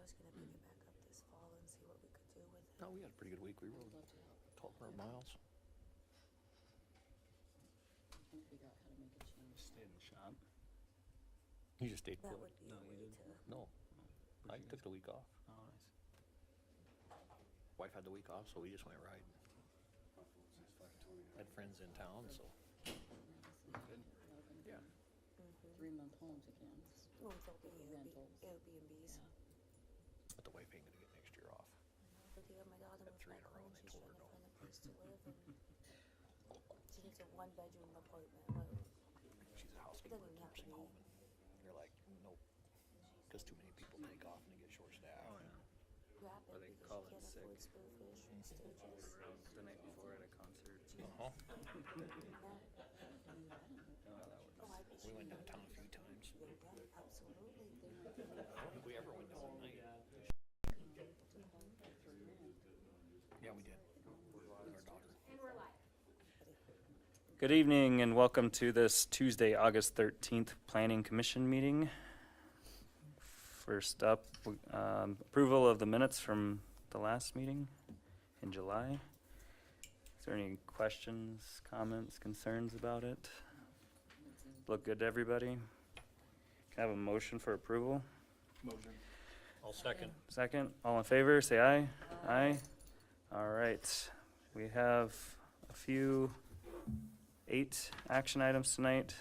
was gonna pick it back up this fall and see what we could do with it. No, we had a pretty good week. We rode 1,200 miles. And figure out how to make a change. Stayed in the shop. You just stayed That put. would be No, a you way did? to. No, I took the week off. Oh, nice. Wife had the week off, so we just went riding. Had friends in town, so yeah. 3-month homes again. Well, they'll be Rentals. Airbnbs. Yeah. But the wife ain't gonna get next year off. But yeah, my daughter Had moved 3 back in a row, home, they she's told trying her to no. find a place to live, and she needs a 1-bedroom apartment. Well, She's a it housekeeper doesn't at even have to nursing be. home, and they're like, nope, because too many people take off and they get short-staffed. Oh, yeah. Rapid Or they because call she in can't sick. afford Spearfish and Sturgis. The night before at a concert. Uh-huh. Yeah. I don't know how that works. Oh, I bet We you went know. downtown a few times. Yeah, absolutely. I don't think we ever went down at night. Yeah, we did. With our daughter. Good evening and welcome to this Tuesday, August 13th Planning Commission meeting. First up, approval of the minutes from the last meeting in July. Is there any questions, comments, concerns about it? Look good to everybody? Can I have a motion for approval? Motion. I'll second. Second, all in favor, say aye. Aye. All right, we have a few 8 action items tonight.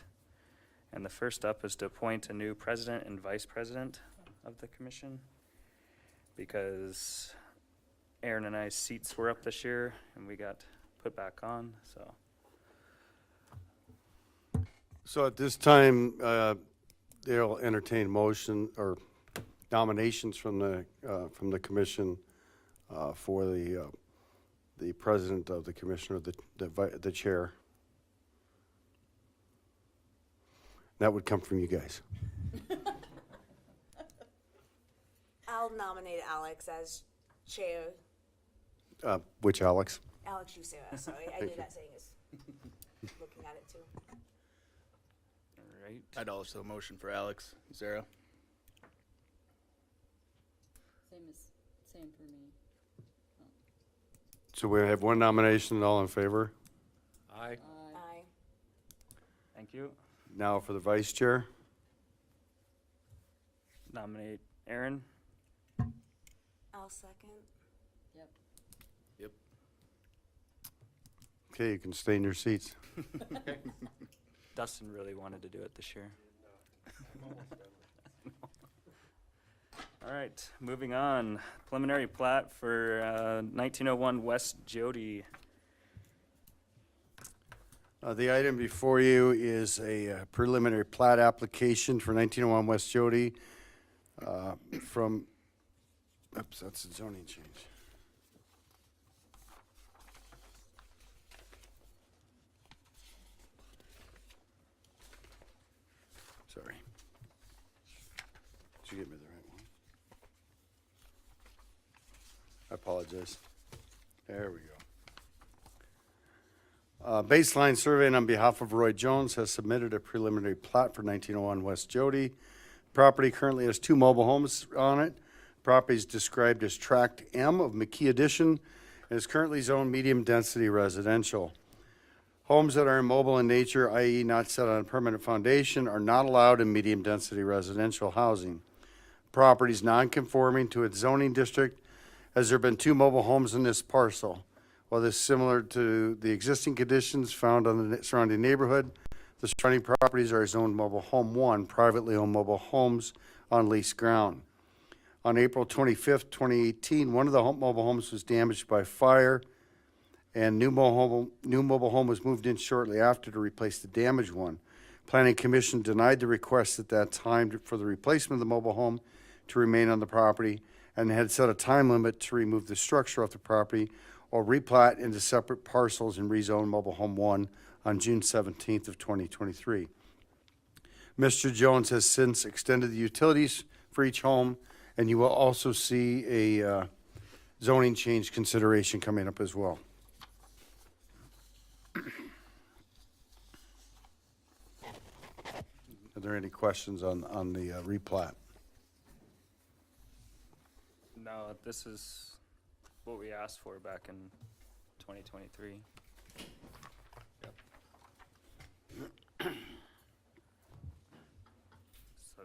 And the first up is to appoint a new president and vice president of the commission. Because Aaron and I's seats were up this year and we got put back on, so. So at this time, they'll entertain motion or nominations from the commission for the president of the commission or the chair. That would come from you guys. I'll nominate Alex as chair. Which Alex? Alex Ucera, sorry, I did that saying is looking at it too. All right, I'd also motion for Alex Zara. Same for me. So we have one nomination. All in favor? Aye. Aye. thank you. Now for the vice chair. Nominate Aaron. I'll second. Yep. Yep. Okay, you can stay in your seats. Dustin really wanted to do it this year. All right, moving on. Preliminary plat for 1901 West Jody. The item before you is a preliminary plat application for 1901 West Jody from, oops, that's a zoning change. Sorry. Did you get me the right one? I apologize. There we go. Baseline Surveying on behalf of Roy Jones has submitted a preliminary plat for 1901 West Jody. Property currently has 2 mobile homes on it. Property is described as Tract M of McKee Addition and is currently zoned medium-density residential. Homes that are immobile in nature, i.e. not set on a permanent foundation, are not allowed in medium-density residential housing. Property is non-conforming to its zoning district as there have been 2 mobile homes in this parcel. While this is similar to the existing conditions found on the surrounding neighborhood, the surrounding properties are zoned Mobile Home 1, privately owned mobile homes on leased ground. On April 25th, 2018, one of the mobile homes was damaged by fire, and new mobile home was moved in shortly after to replace the damaged one. Planning Commission denied the request at that time for the replacement of the mobile home to remain on the property and had set a time limit to remove the structure off the property or replat into separate parcels and rezone Mobile Home 1 on June 17th of 2023. Mr. Jones has since extended the utilities for each home, and you will also see a zoning change consideration coming up as well. Are there any questions on the replat? No, this is what we asked for back in 2023. So,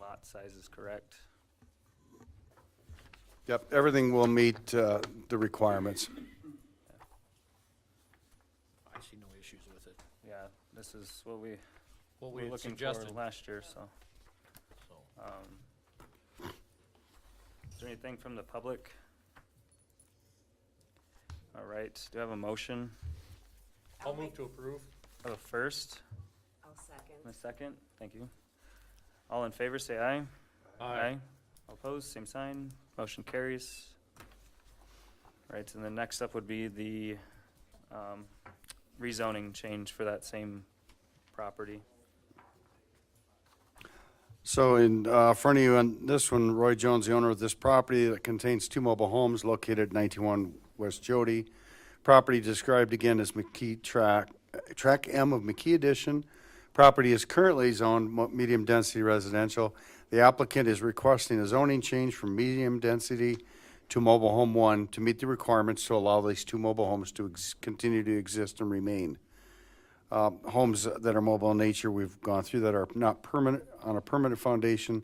lot size is correct. Yep, everything will meet the requirements. I see no issues with it, Yeah, this is what we what we were had looking suggested, for last year, so. so. Is there anything from the public? All right, do I have a motion? I'll move to approve. I have a first I'll second. and a second. Thank you. All in favor, say aye. All opposed, same sign. Motion carries. Right, and then next up would be the rezoning change for that same property. So in front of you on this one, Roy Jones, the owner of this property that contains 2 mobile homes located at 91 West Jody. Property described again as McKee Track M of McKee Edition. Property is currently zoned medium density residential. The applicant is requesting a zoning change from medium density to mobile home 1 to meet the requirements to allow these 2 mobile homes to continue to exist and remain. Homes that are mobile in nature, we've gone through, that are not permanent, on a permanent foundation,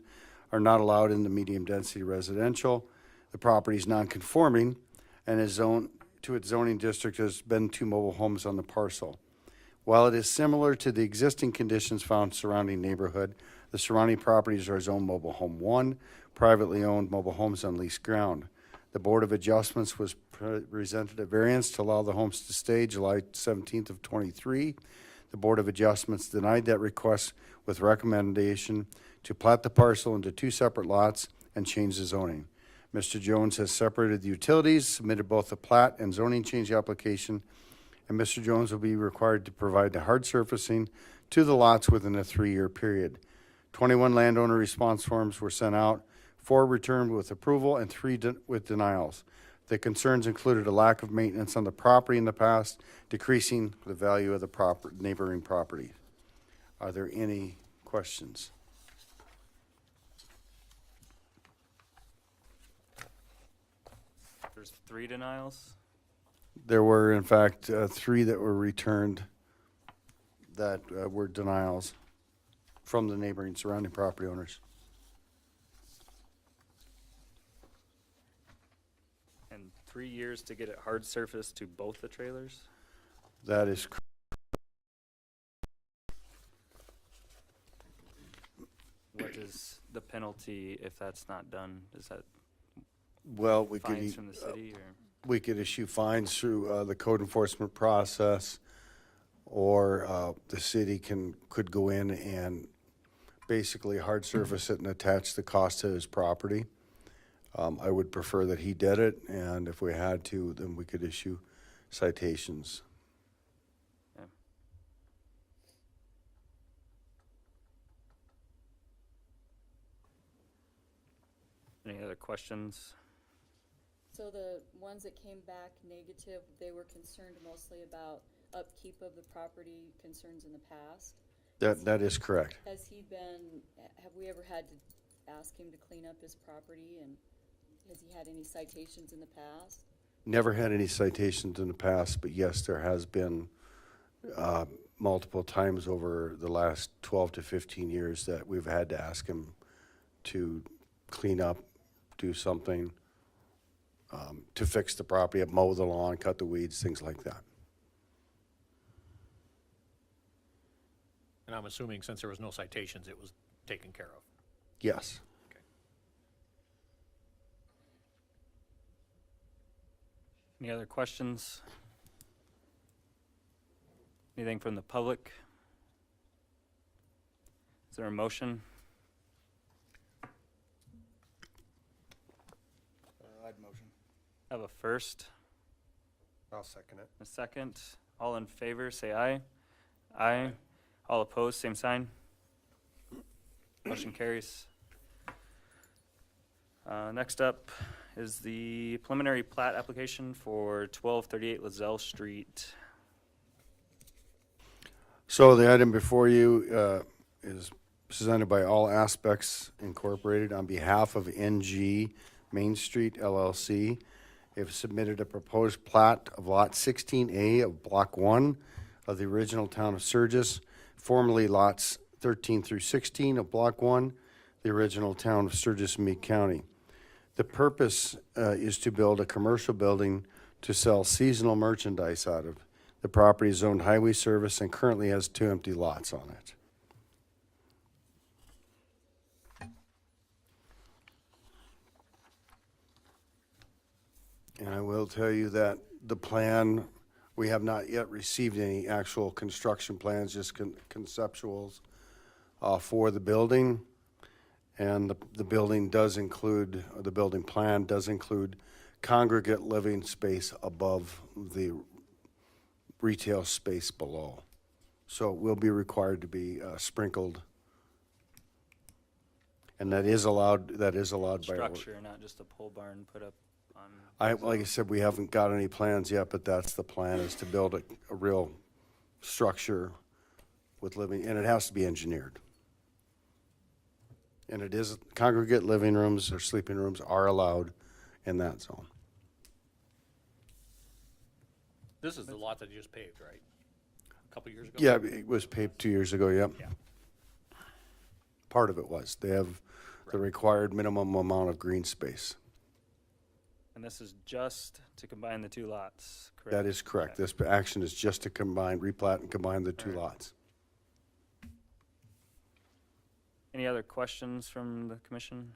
are not allowed in the medium density residential. The property is non-conforming and is zoned to its zoning district has been 2 mobile homes on the parcel. While it is similar to the existing conditions found surrounding neighborhood, the surrounding properties are zoned mobile home 1, privately owned mobile homes on leased ground. The Board of Adjustments was presented a variance to allow the homes to stay July 17th of 23. The Board of Adjustments denied that request with recommendation to plat the parcel into 2 separate lots and change the zoning. Mr. Jones has separated the utilities, submitted both the plat and zoning change application, and Mr. Jones will be required to provide the hard surfacing to the lots within a 3-year period. 21 landowner response forms were sent out, 4 returned with approval and 3 with denials. The concerns included a lack of maintenance on the property in the past, decreasing the value of the neighboring property. Are there any questions? There's 3 denials. There were, in fact, 3 that were returned that were denials from the neighboring surrounding property owners. And 3 years to get it hard surfaced to both the trailers? That is correct. What is the penalty if that's not done? Is that Well, we could, fines from the city or? we could issue fines through the code enforcement process, or the city could go in and basically hard surface it and attach the cost to his property. I would prefer that he did it, and if we had to, then we could issue citations. Yeah. Any other questions? So the ones that came back negative, they were concerned mostly about upkeep of the property, concerns in the past. That is correct. Has he been, have we ever had to ask him to clean up his property, and has he had any citations in the past? Never had any citations in the past, but yes, there has been multiple times over the last 12 to 15 years that we've had to ask him to clean up, do something to fix the property, mow the lawn, cut the weeds, things like that. And I'm assuming since there was no citations, it was taken care of. Yes. Any other questions? Anything from the public? Is there a motion? I'd motion. I have a first, I'll second it. a second. All in favor, say aye. Aye. All opposed, same sign. Motion carries. Next up is the preliminary plat application for 1238 Lozelle Street. So the item before you is presented by All Aspects Incorporated on behalf of NG Main Street LLC. They have submitted a proposed plat of Lot 16A of Block 1 of the original town of Sturgis, formerly lots 13 through 16 of Block 1, the original town of Sturgis, Meade County. The purpose is to build a commercial building to sell seasonal merchandise out of. The property is owned highway service and currently has 2 empty lots on it. And I will tell you that the plan, we have not yet received any actual construction plans, just conceptuals for the building. And the building does include, or the building plan does include congregate living space above the retail space below. So it will be required to be sprinkled. And that is allowed by ordinance. Structure, not just a pole barn put up on. Like I said, we haven't got any plans yet, but that's the plan, is to build a real structure with living, and it has to be engineered. And it is, congregate living rooms or sleeping rooms are allowed in that zone. This is the lot that you just paved, right? A couple years ago? Yeah, it was paved 2 years ago, yep. Yeah. Part of it was. They have the required minimum amount of green space. And this is just to combine the 2 lots, correct? That is correct. Okay. This action is just to combine, replat and combine the 2 Alright. lots. Any other questions from the commission?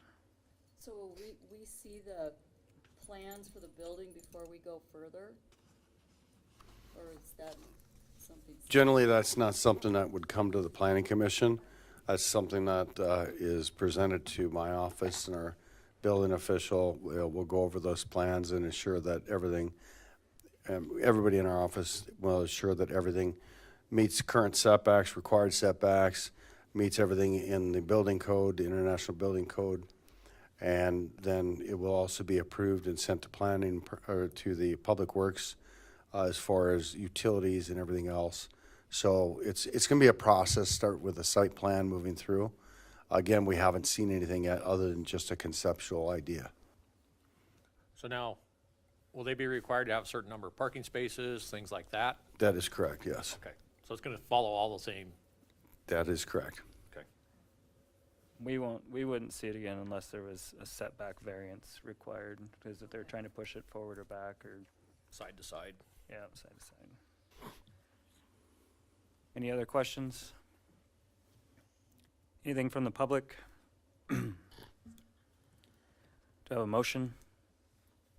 So will we see the plans for the building before we go further? Or is that something? Generally, that's not something that would come to the planning commission. That's something that is presented to my office, and our building official will go over those plans and ensure that everything, everybody in our office will ensure that everything meets current setbacks, required setbacks, meets everything in the building code, the International Building Code, and then it will also be approved and sent to planning, or to the Public Works as far as utilities and everything else. So it's going to be a process, start with a site plan moving through. Again, we haven't seen anything yet other than just a conceptual idea. So now, will they be required to have a certain number of parking spaces, things like that? That is correct, yes. Okay, so it's gonna follow all the same, That is correct. okay. We wouldn't see it again unless there was a setback variance required, because if they're trying to push it forward or back, or, Side to side. yeah, side to side. Any other questions? Anything from the public? Do I have a motion?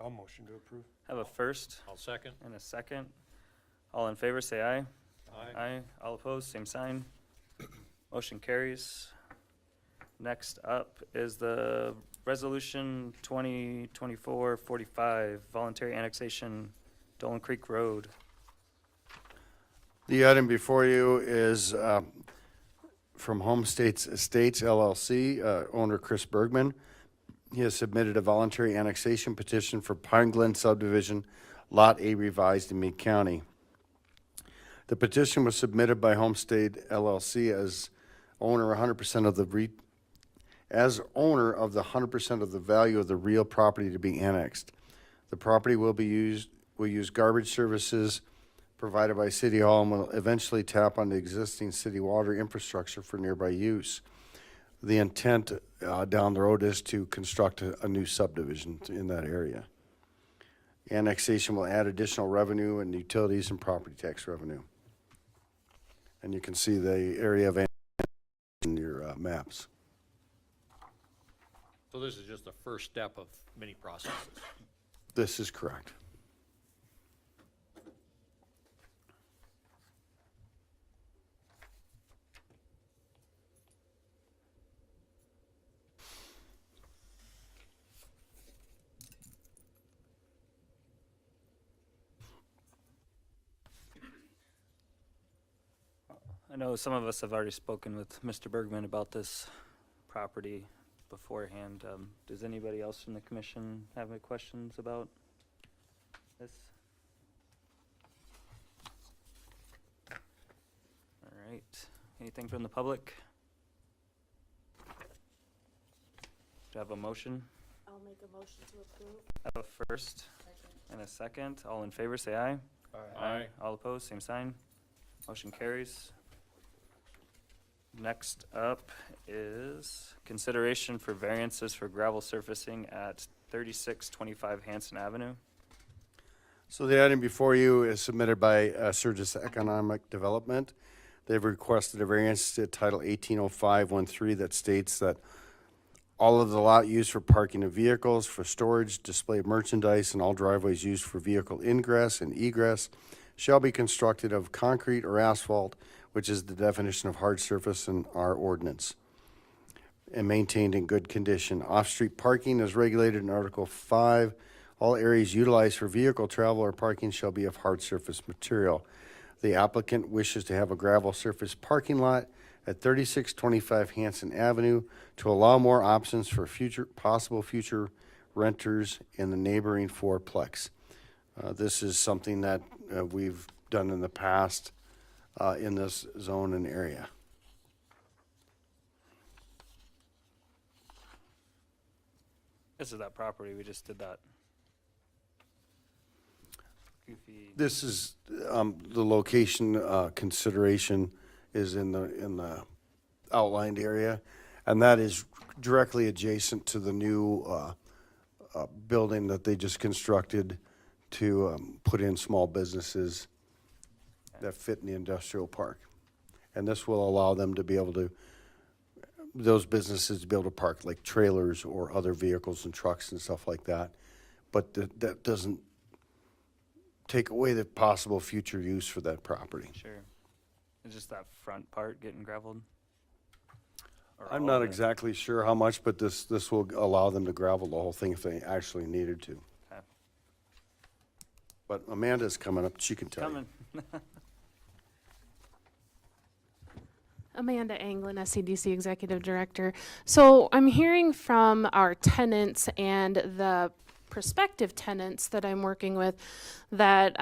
I'll motion to approve. Have a first I'll second. and a second. All in favor, say aye. Aye. Aye. All opposed, same sign. Motion carries. Next up is the resolution 2024-45, voluntary annexation, Dolan Creek Road. The item before you is from Home States Estates LLC, owner Chris Bergman. He has submitted a voluntary annexation petition for Pine Glen subdivision, Lot A revised in Meade County. The petition was submitted by Homestead LLC as owner 100% of the as owner of the 100% of the value of the real property to be annexed. The property will use garbage services provided by City Hall and will eventually tap on the existing city water infrastructure for nearby use. The intent down the road is to construct a new subdivision in that area. Annexation will add additional revenue and utilities and property tax revenue. And you can see the area of in your maps. So this is just the first step of many processes. This is correct. I know some of us have already spoken with Mr. Bergman about this property beforehand. Does anybody else from the commission have any questions about this? All right. Anything from the public? you have a motion? I'll make a motion to approve. I have a first and a second. All in favor, say aye. Aye. All opposed, same sign. Motion carries. Next up is consideration for variances for gravel surfacing at 3625 Hanson Avenue. So the item before you is submitted by Surges Economic Development. They've requested a variance to Title 180513 that states that all of the lot used for parking of vehicles, for storage, display of merchandise, and all driveways used for vehicle ingress and egress shall be constructed of concrete or asphalt, which is the definition of hard surface in our ordinance, and maintained in good condition. Off-street parking is regulated in Article 5. All areas utilized for vehicle travel or parking shall be of hard surface material. The applicant wishes to have a gravel surface parking lot at 3625 Hanson Avenue to allow more options for possible future renters in the neighboring fourplex. This is something that we've done in the past in this zone and area. This is that property, we just did that. Goofy. This is the location consideration is in the outlined area, and that is directly adjacent to the new building that they just constructed to put in small businesses that fit in the industrial park. And this will allow them to be able to, those businesses to be able to park like trailers or other vehicles and trucks and stuff like that. But that doesn't take away the possible future use for that property. Sure. It's just that front part getting gravelled? Or I'm all not of it? exactly sure how much, but this will allow them to gravel the whole thing if they actually needed to. Okay. But Amanda's coming up, she can tell you. Coming. Amanda Anglin, SCDC Executive Director. So I'm hearing from our tenants and the prospective tenants that I'm working with that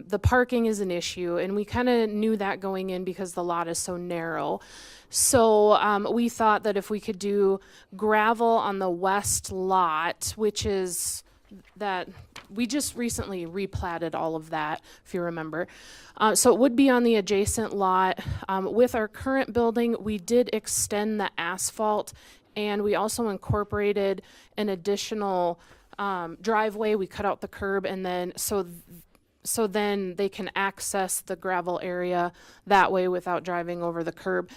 the parking is an issue, and we kind of knew that going in because the lot is so narrow. So we thought that if we could do gravel on the west lot, which is that we just recently replatted all of that, if you remember. So it would be on the adjacent lot. With our current building, we did extend the asphalt, and we also incorporated an additional driveway. We cut out the curb, and then so then they can access the gravel area that way without driving over the curb.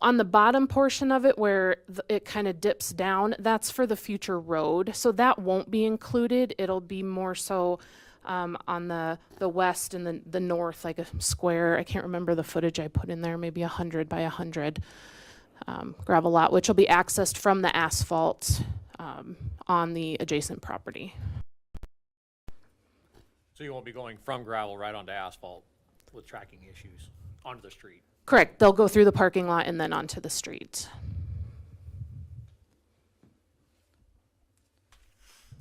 On the bottom portion of it where it kind of dips down, that's for the future road. So that won't be included. It'll be more so on the west and the north, like a square. I can't remember the footage I put in there, maybe 100 by 100 gravel lot, which will be accessed from the asphalt on the adjacent property. So you won't be going from gravel right onto asphalt with tracking issues onto the street? Correct. They'll go through the parking lot and then onto the street.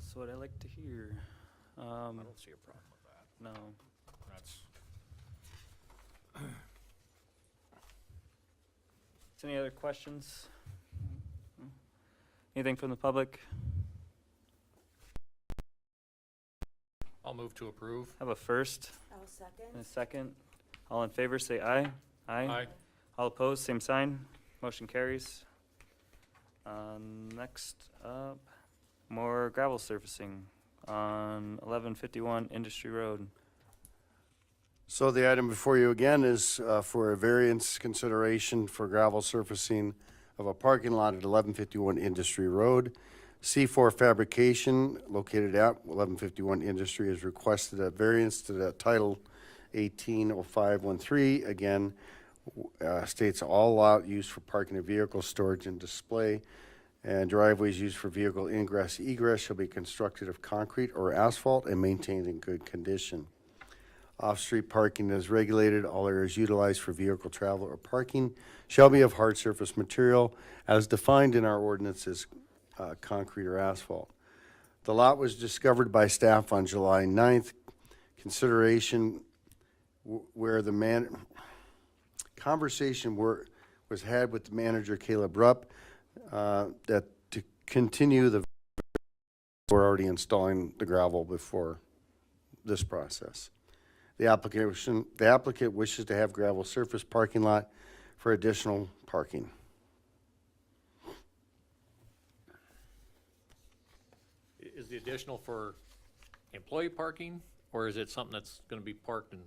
That's what I like to hear. I don't see a problem with that. No. That's, Any other questions? Anything from the public? I'll move to approve. Have a first I'll second. and a second. All in favor, say aye. Aye. All opposed, same sign. Motion carries. Next up, more gravel surfacing on 1151 Industry Road. So the item before you again is for a variance consideration for gravel surfacing of a parking lot at 1151 Industry Road. C4 Fabrication, located at 1151 Industry, has requested a variance to the Title 180513. Again, states all lot used for parking of vehicles, storage, and display, and driveways used for vehicle ingress, egress shall be constructed of concrete or asphalt and maintained in good condition. Off-street parking is regulated. All areas utilized for vehicle travel or parking shall be of hard surface material as defined in our ordinances, concrete or asphalt. The lot was discovered by staff on July 9th. Consideration where the conversation was had with the manager, Caleb Rupp, that to continue we're already installing the gravel before this process. The applicant wishes to have gravel surface parking lot for additional parking. Is the additional for employee parking, or is it something that's gonna be parked in?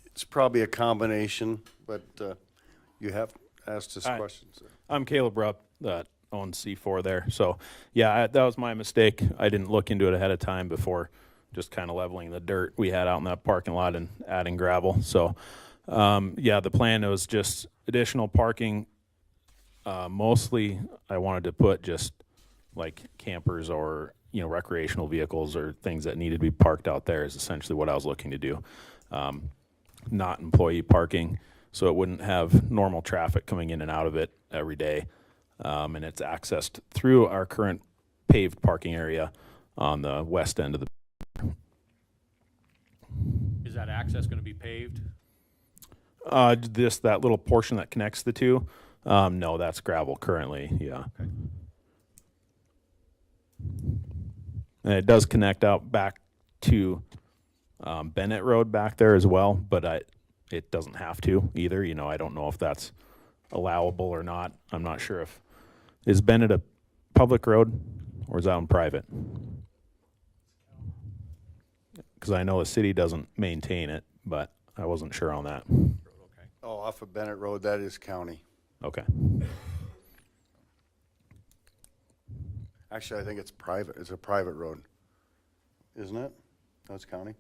It's probably a combination, but you have asked us Hi. questions. I'm Caleb Rupp that owns C4 there. So, yeah, that was my mistake. I didn't look into it ahead of time before just kind of leveling the dirt we had out in that parking lot and adding gravel. So, yeah, the plan was just additional parking. Mostly I wanted to put just like campers or, recreational vehicles or things that needed to be parked out there is essentially what I was looking to do. Not employee parking, so it wouldn't have normal traffic coming in and out of it every day. And it's accessed through our current paved parking area on the west end of the. Is that access gonna be paved? That little portion that connects the two. No, that's gravel currently. Yeah. Okay. And it does connect out back to Bennett Road back there as well, but it doesn't have to either. I don't know if that's allowable or not. I'm not sure is Bennett a public road or is that on private? Because I know the city doesn't maintain it, but I wasn't sure on that. Okay. Oh, off of Bennett Road, that is county. Okay. Actually, I think it's private. It's a private road, isn't it? That's county.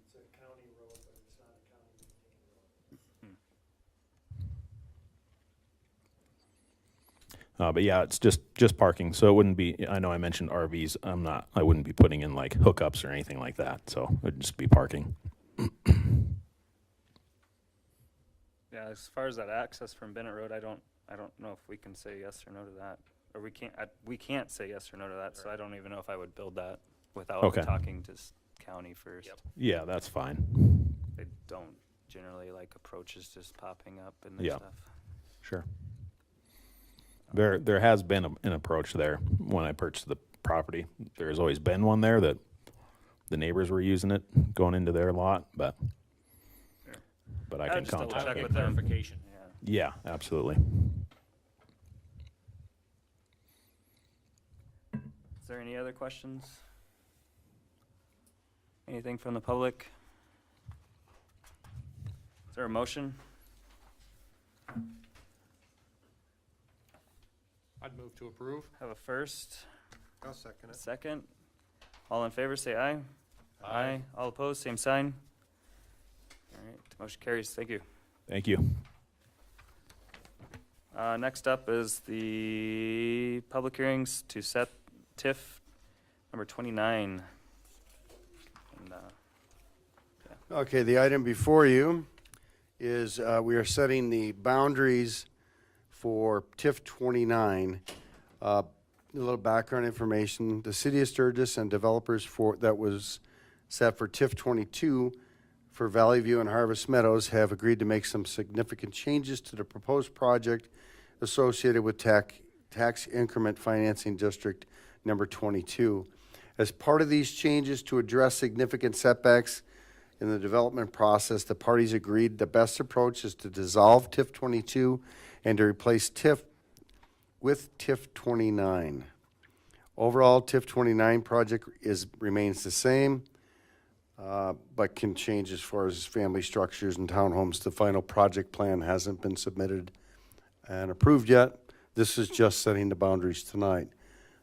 But yeah, it's just parking, so it wouldn't be. I know I mentioned RVs. I wouldn't be putting in like hookups or anything like that. So it'd just be parking. Yeah, as far as that access from Bennett Road, I don't know if we can say yes or no to that. Or we can't say yes or no to that, so I don't even know if I would build that without Okay. talking to county first. Yeah, that's fine. They don't generally like approaches just popping up and Yeah. stuff. Sure. There has been an approach there when I purchased the property. There's always been one there that the neighbors were using it going into their lot, but Sure. but I I can would just contact check them. with them. Clarification. Yeah. Yeah, absolutely. Is there any other questions? Anything from the public? Is there a motion? I'd move to approve. Have a first, I'll second a second. All in favor, say aye. Aye. All opposed, same sign. All right, motion carries. Thank you. Thank you. Next up is the public hearings to set TIF number 29. And, Okay, the item before you is we are setting the boundaries for TIF 29. A little background information. The city of Sturgis and developers that was set for TIF 22 for Valley View and Harvest Meadows have agreed to make some significant changes to the proposed project associated with tax increment financing district number 22. As part of these changes to address significant setbacks in the development process, the parties agreed the best approach is to dissolve TIF 22 and to replace TIF with TIF 29. Overall, TIF 29 project remains the same, but can change as far as family structures and townhomes. The final project plan hasn't been submitted and approved yet. This is just setting the boundaries tonight.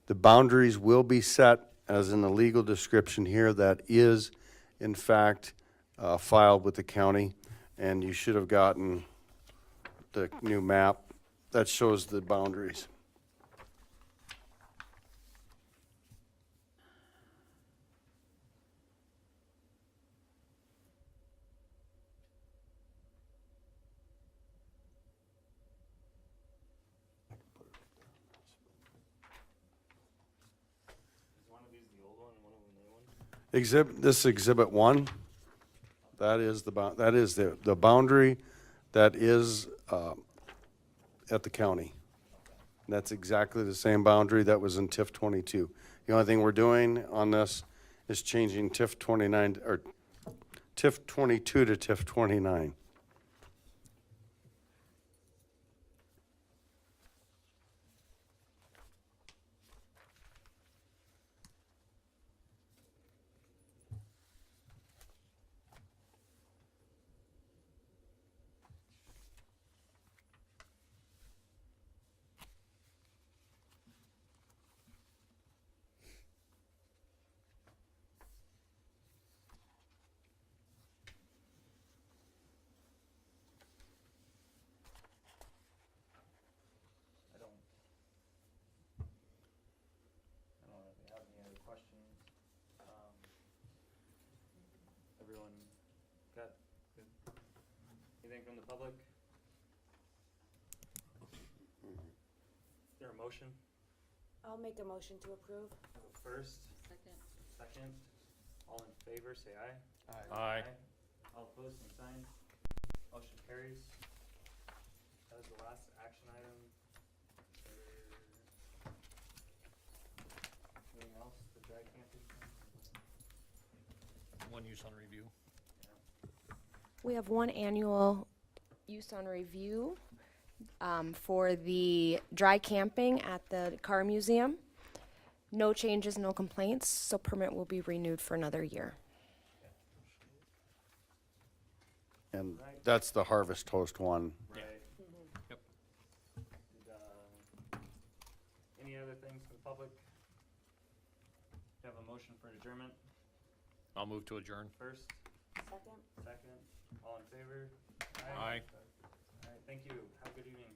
The boundaries will be set as in the legal description here that is, in fact, filed with the county, and you should have gotten the new map that shows the boundaries. This is exhibit 1. That is the boundary that is at the county. That's exactly the same boundary that was in TIF 22. The only thing we're doing on this is changing TIF 29, or TIF 22 to TIF 29. I don't know if you have any other questions. Everyone got good? Anything from the public? Is there a motion? I'll make a motion to approve. First, Second. second, all in favor, say aye. Aye. All opposed, same sign. Motion carries. That was the last action item. Anything else, the dry camping thing? One use on review. We have one annual use on review for the dry camping at the car museum. No changes, no complaints, so permit will be renewed for another year. And that's the Harvest Toast one. Right. Yep. And, any other things from the public? Do you have a motion for adjournment? I'll move to adjourn. First, Second. second, all in favor? Aye. All right, thank you. Have a good evening.